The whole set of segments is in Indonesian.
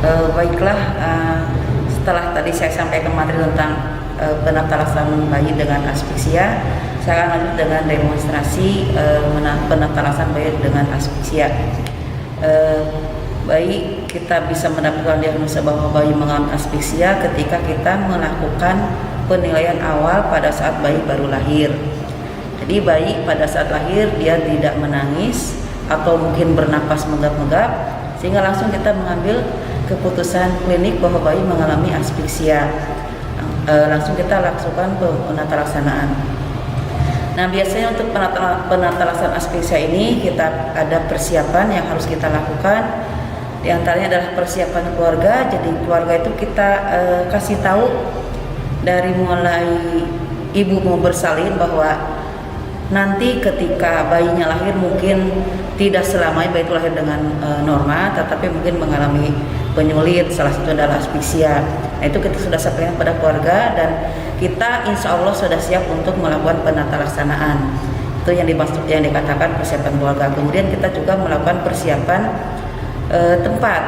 Baiklah, setelah tadi saya sampaikan materi tentang penata laksanaan bayi dengan asfiksia, saya akan lanjut dengan demonstrasi penata laksanaan bayi dengan asfiksia. Bayi kita bisa mendapatkan diagnosa bahwa bayi mengalami asfiksia ketika kita melakukan penilaian awal pada saat bayi baru lahir. Jadi bayi pada saat lahir dia tidak menangis atau mungkin bernapas menggap-menggap, sehingga langsung kita mengambil keputusan klinik bahwa bayi mengalami asfiksia. Langsung kita lakukan penata laksanaan. Nah, biasanya untuk penata laksanaan asfiksia ini kita ada persiapan yang harus kita lakukan. Di antaranya adalah persiapan keluarga. Jadi keluarga itu kita kasih tahu dari mulai ibu mau bersalin bahwa nanti ketika bayinya lahir mungkin tidak selamanya bayi itu lahir dengan normal, tetapi mungkin mengalami penyulit, salah satu adalah asfiksia. Nah, itu kita sudah sampaikan pada keluarga dan kita insya Allah sudah siap untuk melakukan penata laksanaan. Itu yang dimaksud yang dikatakan persiapan keluarga. Kemudian kita juga melakukan persiapan tempat.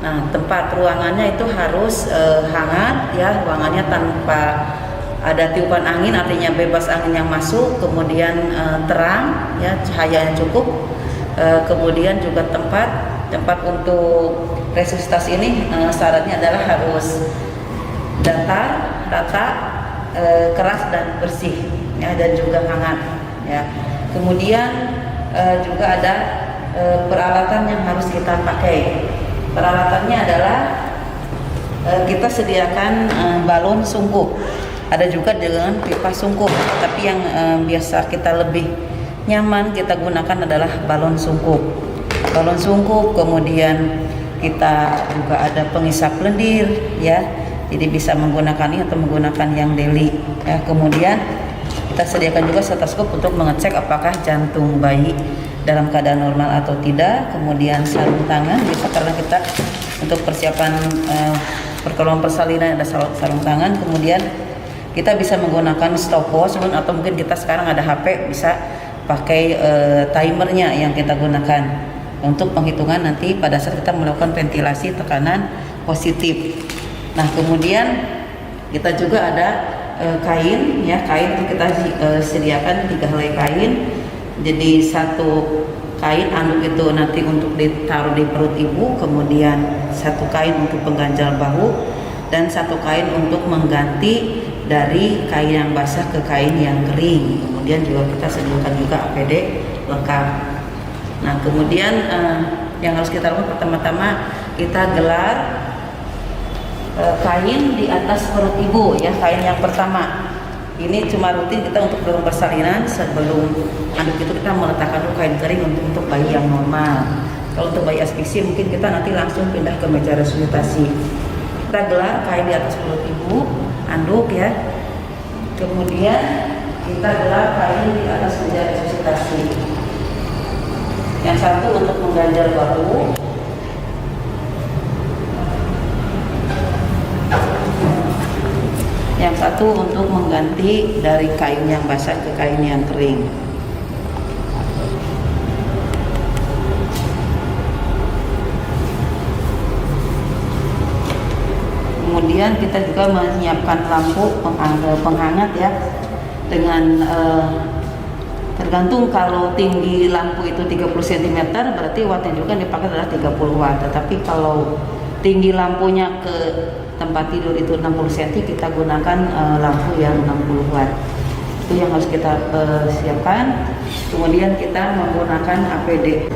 Nah, tempat ruangannya itu harus hangat ya, ruangannya tanpa ada tiupan angin, artinya bebas angin yang masuk, kemudian terang ya, cahayanya cukup. Kemudian juga tempat untuk resusitasi ini syaratnya adalah harus datar, rata, keras dan bersih ya, dan juga hangat ya. Kemudian juga ada peralatan yang harus kita pakai. Peralatannya adalah kita sediakan balon sungkup. Ada juga dengan pipa sungkup, tapi yang biasa kita lebih nyaman kita gunakan adalah balon sungkup. Balon sungkup, kemudian kita juga ada pengisap lendir ya. Jadi bisa menggunakan ini atau menggunakan yang daily ya. Kemudian kita sediakan juga stetoskop untuk mengecek apakah jantung bayi dalam keadaan normal atau tidak. Kemudian sarung tangan, bisa karena kita untuk persiapan pertolongan persalinan ada sarung tangan. Kemudian kita bisa menggunakan stopwatch atau mungkin kita sekarang ada HP bisa pakai timernya yang kita gunakan untuk penghitungan nanti pada saat kita melakukan ventilasi tekanan positif. Nah, kemudian kita juga ada kain ya, kain itu kita sediakan 3 helai kain. Jadi satu kain anduk itu nanti untuk ditaruh di perut ibu, kemudian satu kain untuk pengganjal bahu dan satu kain untuk mengganti dari kain yang basah ke kain yang kering. Kemudian juga kita sediakan juga APD lengkap. Nah, kemudian yang harus kita lakukan pertama-tama kita gelar kain di atas perut ibu ya, kain yang pertama. Ini cuma rutin kita untuk persalinan. Sebelum anduk itu kita meletakkan dulu kain kering untuk bayi yang normal. Kalau untuk bayi asfiksia mungkin kita nanti langsung pindah ke meja resusitasi. Kita gelar kain di atas perut ibu, anduk ya. Kemudian kita gelar kain di atas meja resusitasi. Yang satu untuk mengganjal bahu, yang satu untuk mengganti dari kain yang basah ke kain yang kering. Kemudian kita juga menyiapkan lampu penghangat ya, dengan tergantung kalau tinggi lampu itu 30 cm berarti wattnya juga dipakai adalah 30 watt. Tetapi kalau tinggi lampunya ke tempat tidur itu 60 cm, kita gunakan lampu yang 60 watt. Itu yang harus kita siapkan. Kemudian kita menggunakan APD.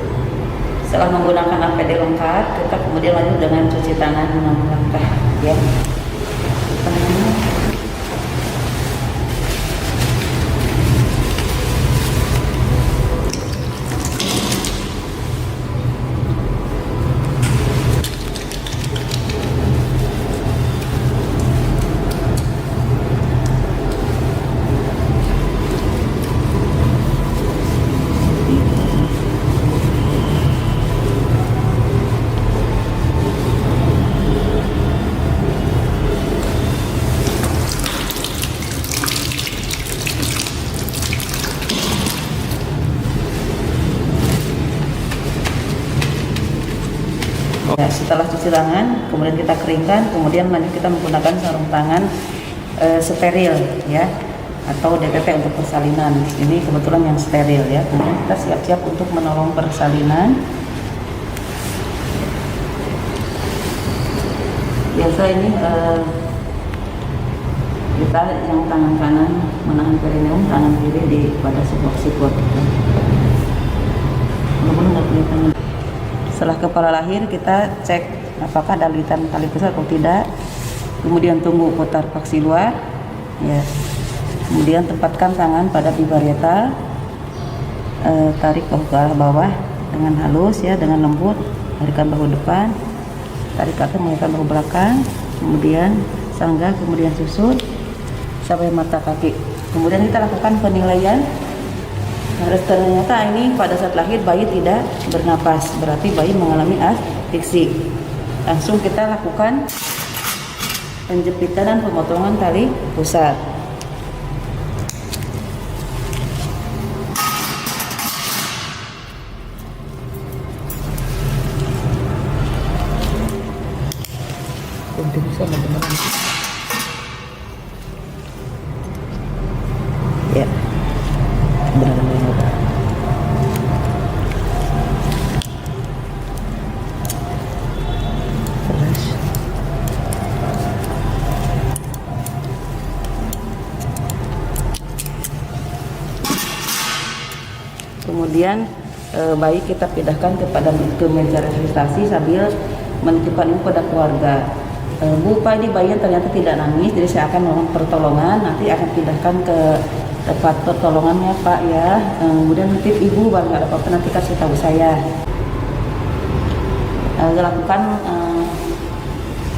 Setelah menggunakan APD lengkap, kita kemudian lanjut dengan cuci tangan 6 langkah ya. cuci tangan, kemudian kita keringkan, kemudian lanjut kita menggunakan sarung tangan steril ya, atau DPP untuk persalinan. Ini kebetulan yang steril ya. Kemudian kita siap-siap untuk menolong persalinan. Biasa ini kita yang tangan kanan menahan perineum, tangan kiri di pada siput. Setelah kepala lahir kita cek apakah ada lilitan tali pusar atau tidak. Kemudian tunggu putar paksi luar ya. Kemudian tempatkan tangan pada pivarieta, tarik bahu ke arah bawah dengan halus ya, dengan lembut. Tarikan bahu depan, tarik ke atas, mengarahkan bahu belakang, kemudian sanggah, kemudian susut sampai mata kaki. Kemudian kita lakukan penilaian. Harus ternyata ini pada saat lahir bayi tidak bernapas, berarti bayi mengalami asfiksi. Langsung kita lakukan penjepitan dan pemotongan tali pusar. Ya. Kemudian bayi kita pindahkan ke meja resusitasi sambil menitipkan ini pada keluarga. Bu, Pak, ini bayinya ternyata tidak nangis, jadi saya akan melakukan pertolongan. Nanti akan pindahkan ke tempat pertolongannya, Pak ya. Kemudian titip ibu, baru nggak ada apa-apa nanti kasih tahu saya.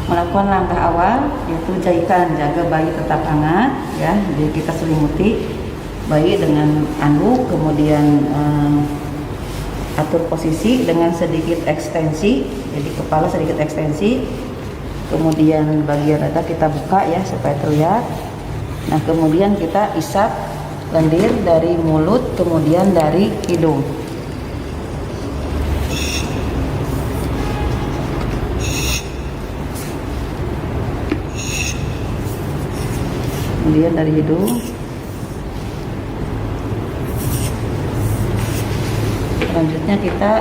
Melakukan langkah awal yaitu jahitan, jaga bayi tetap hangat ya. Jadi kita selimuti bayi dengan anduk, kemudian atur posisi dengan sedikit ekstensi, jadi kepala sedikit ekstensi, kemudian bagian dada kita buka ya supaya terlihat. Nah, kemudian kita isap lendir dari mulut, kemudian dari hidung. Kemudian dari hidung. Selanjutnya kita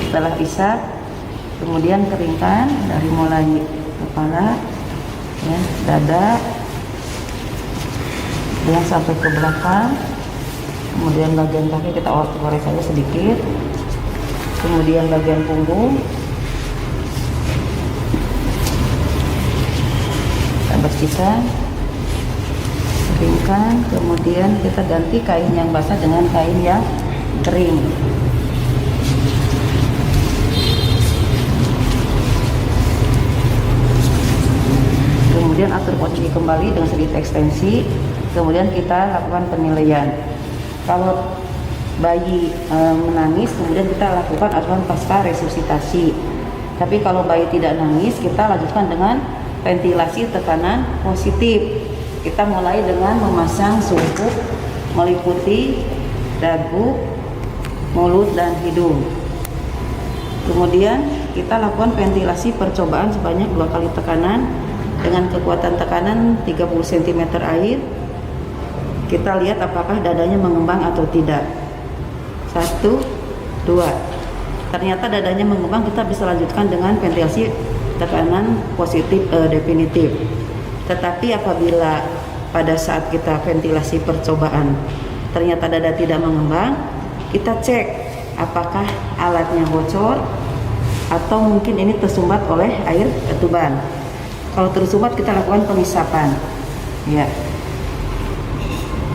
setelah isap, kemudian keringkan dari mulai kepala ya, dada yang sampai ke belakang, kemudian bagian kaki kita gores saja sedikit, kemudian bagian punggung kita bersihkan, keringkan, kemudian kita ganti kain yang basah dengan kain yang kering. Kemudian atur posisi kembali dengan sedikit ekstensi. Kemudian kita lakukan penilaian. Kalau bayi menangis, kemudian kita lakukan asuhan pasca resusitasi. Tapi kalau bayi tidak nangis, kita lanjutkan dengan ventilasi tekanan positif. Kita mulai dengan memasang sumpu meliputi dagu, mulut, dan hidung. Kemudian kita lakukan ventilasi percobaan sebanyak 2 kali tekanan dengan kekuatan tekanan 30 cm air. Kita lihat apakah dadanya mengembang atau tidak. 1, 2. Ternyata dadanya mengembang, kita bisa lanjutkan dengan ventilasi tekanan positif definitif. Tetapi apabila pada saat kita ventilasi percobaan ternyata dada tidak mengembang, kita cek apakah alatnya bocor atau mungkin ini tersumbat oleh air ketuban. Kalau tersumbat, kita lakukan pengisapan ya,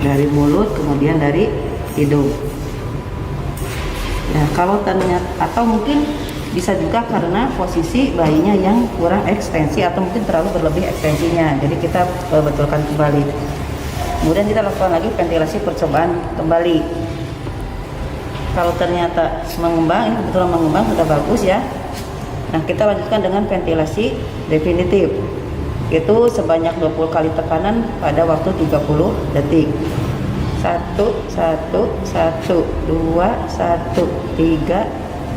dari mulut kemudian dari hidung. Nah, kalau ternyata atau mungkin bisa juga karena posisi bayinya yang kurang ekstensi atau mungkin terlalu berlebih ekstensinya, jadi kita betulkan kembali. Kemudian kita lakukan lagi ventilasi percobaan kembali. Kalau ternyata mengembang, ini kebetulan mengembang sudah bagus ya. Nah, kita lanjutkan dengan ventilasi definitif, itu sebanyak 20 kali tekanan pada waktu 30 detik. 1, 1, 1, 2, 1, 3,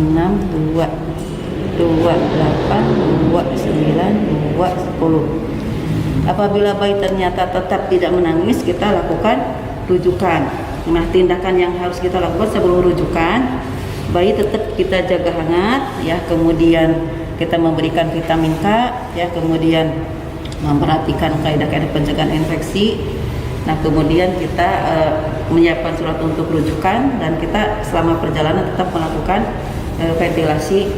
2, 8, 2, 9, 2, 10. Apabila bayi ternyata tetap tidak menangis, kita lakukan rujukan. Nah, tindakan yang harus kita lakukan sebelum rujukan, bayi tetap kita jaga hangat, ya. Kemudian kita memberikan vitamin K, ya. Kemudian memperhatikan kaidah-kaidah pencegahan infeksi. Nah, kemudian kita menyiapkan surat untuk rujukan, dan kita selama perjalanan tetap melakukan ventilasi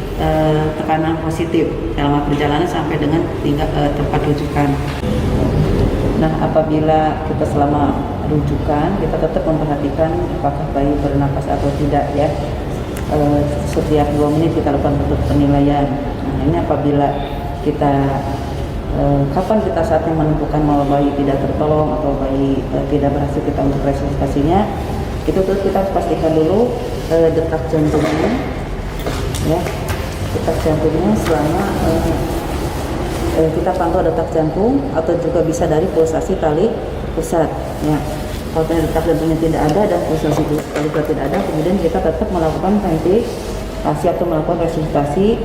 tekanan positif selama perjalanan sampai dengan tempat rujukan. Nah, apabila kita selama rujukan, kita tetap memperhatikan apakah bayi bernapas atau tidak, ya. Setiap 2 menit kita lakukan untuk penilaian. Nah, ini apabila kita kapan kita saatnya menentukan bahwa bayi tidak tertolong atau bayi tidak berhasil kita untuk resusitasinya, itu terus kita harus pastikan dulu detak jantungnya, ya. Detak jantungnya selama kita pantau detak jantung, atau juga bisa dari pulsasi tali pusat, ya. Kalau detak jantungnya tidak ada dan pulsasi tali pusat tidak ada, kemudian kita tetap melakukan ventilasi atau melakukan resusitasi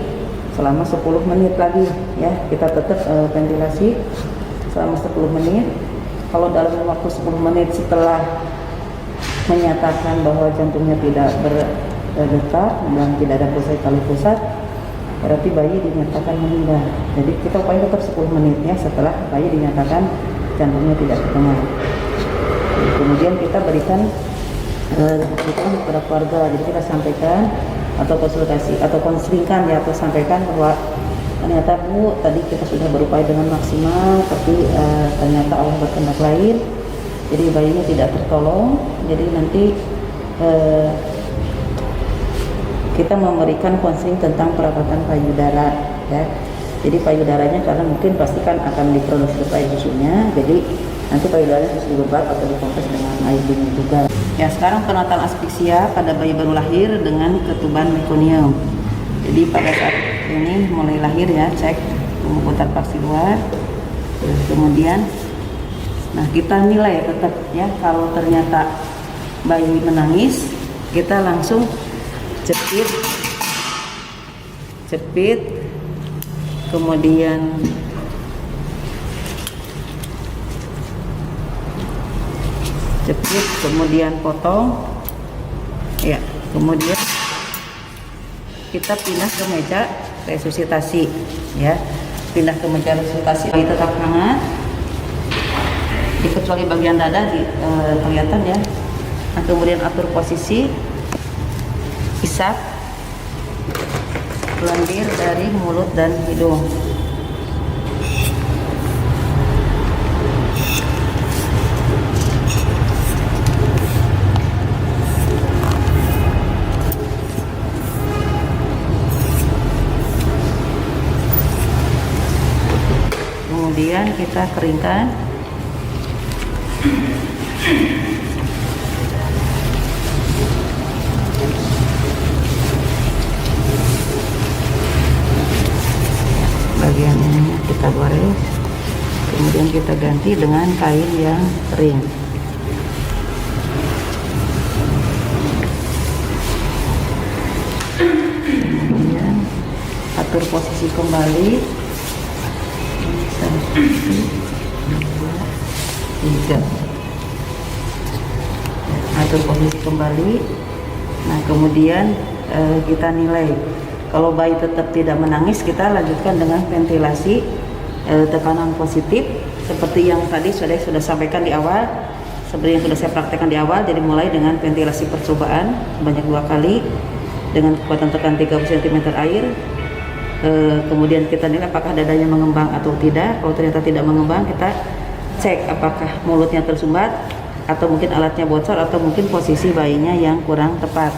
selama 10 menit lagi, ya. Kita tetap ventilasi selama 10 menit. Kalau dalam waktu 10 menit setelah menyatakan bahwa jantungnya tidak berdetak dan tidak ada pulsasi tali pusat, berarti bayi dinyatakan meninggal. Jadi kita upaya tetap 10 menit, ya, setelah bayi dinyatakan jantungnya tidak berdetak. Kemudian kita berikan kepada keluarga. Jadi kita sampaikan atau konsultasi atau konselingkan, ya, atau sampaikan bahwa ternyata Bu, tadi kita sudah berupaya dengan maksimal, tapi ternyata Allah berkehendak lain, jadi bayinya tidak tertolong. Jadi nanti kita memberikan konseling tentang perawatan payudara, ya. Jadi payudaranya karena mungkin pasti kan akan diproduksi air susunya, jadi nanti payudaranya harus dibebat atau dikompres dengan air dingin juga. Ya, sekarang penatal asfiksia pada bayi baru lahir dengan ketuban mekonium. Jadi pada saat ini mulai lahir, ya, cek putar paksi luar. Kemudian, nah, kita nilai tetap, ya, kalau ternyata bayi menangis, kita langsung jepit, kemudian jepit, kemudian potong, ya. Kemudian kita pindah ke meja resusitasi, ya. Pindah ke meja resusitasi, tetap hangat, kecuali bagian dada kelihatan, ya. Nah, kemudian atur posisi, isap lendir dari mulut dan hidung. Kemudian kita keringkan. Bagian ini kita gores, kemudian kita kita ganti dengan kain yang kering. Kemudian atur posisi kembali. 1, 2, 3. Atur posisi kembali. Nah, kemudian kita nilai. Kalau bayi tetap tidak menangis, kita lanjutkan dengan ventilasi tekanan positif seperti yang tadi sudah sampaikan di awal, seperti yang sudah saya praktekkan di awal. Jadi mulai dengan ventilasi percobaan sebanyak 2 kali dengan kekuatan tekan 30 cm air. Kemudian kita nilai apakah dadanya mengembang atau tidak. Kalau ternyata tidak mengembang, kita cek apakah mulutnya tersumbat atau mungkin alatnya bocor atau mungkin posisi bayinya yang kurang tepat.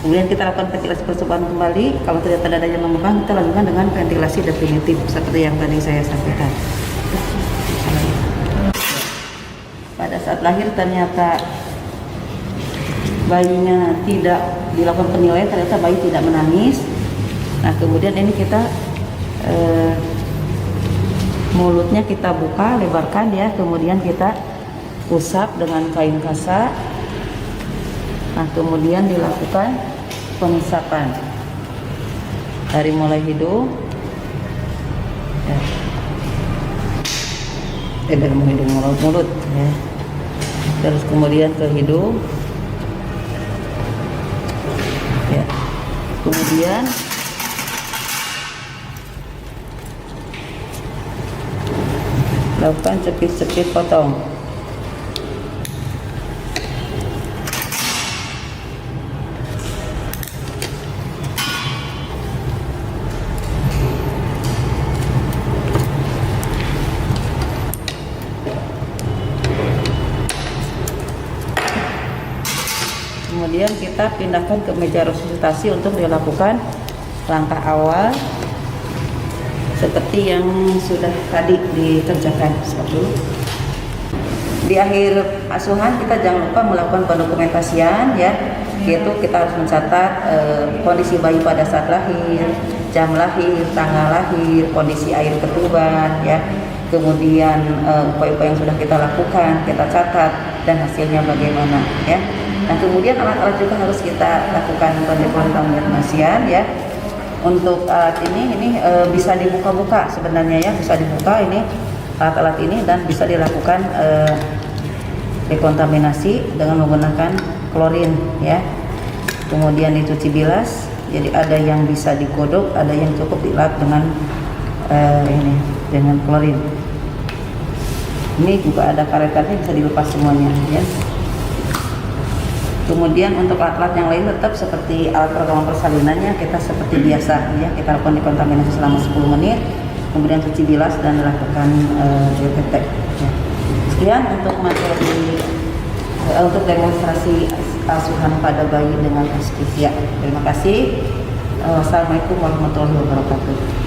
Kemudian kita lakukan ventilasi percobaan kembali. Kalau ternyata dadanya mengembang, kita lanjutkan dengan ventilasi definitif seperti yang tadi saya sampaikan. Pada saat lahir ternyata bayinya tidak dilakukan penilaian, ternyata bayi tidak menangis. Nah, kemudian ini kita mulutnya kita buka, lebarkan ya, kemudian kita usap dengan kain kasa. Nah, kemudian dilakukan pengisapan dari mulai hidung ya, dari hidung mulut ya, terus kemudian ke hidung ya, kemudian lakukan cepit-cepit potong. Kemudian kita pindahkan ke meja resusitasi untuk dilakukan langkah awal seperti yang sudah tadi dikerjakan. Di akhir asuhan kita jangan lupa melakukan pendokumentasian ya, yaitu kita harus mencatat kondisi bayi pada saat lahir, jam lahir, tanggal lahir, kondisi air ketuban ya, kemudian upaya-upaya yang sudah kita lakukan kita catat dan hasilnya bagaimana ya. Nah, kemudian alat-alat juga harus kita lakukan pendekontaminasian ya. Untuk alat ini bisa dibuka-buka sebenarnya ya, bisa dibuka ini alat-alat ini dan bisa dilakukan dekontaminasi dengan menggunakan klorin ya. Kemudian dicuci bilas. Jadi ada yang bisa digodok, ada yang cukup dilap dengan dengan klorin. Ini juga ada karet-karetnya, bisa dilepas semuanya ya. Kemudian untuk alat-alat yang lain tetap seperti alat perekaman persalinannya kita seperti biasa ya, kita lakukan dekontaminasi selama 10 menit, kemudian cuci bilas dan lakukan DPT ya. Sekian untuk materi untuk demonstrasi asuhan pada bayi dengan aspiksia. Terima kasih. Wassalamualaikum warahmatullahi wabarakatuh.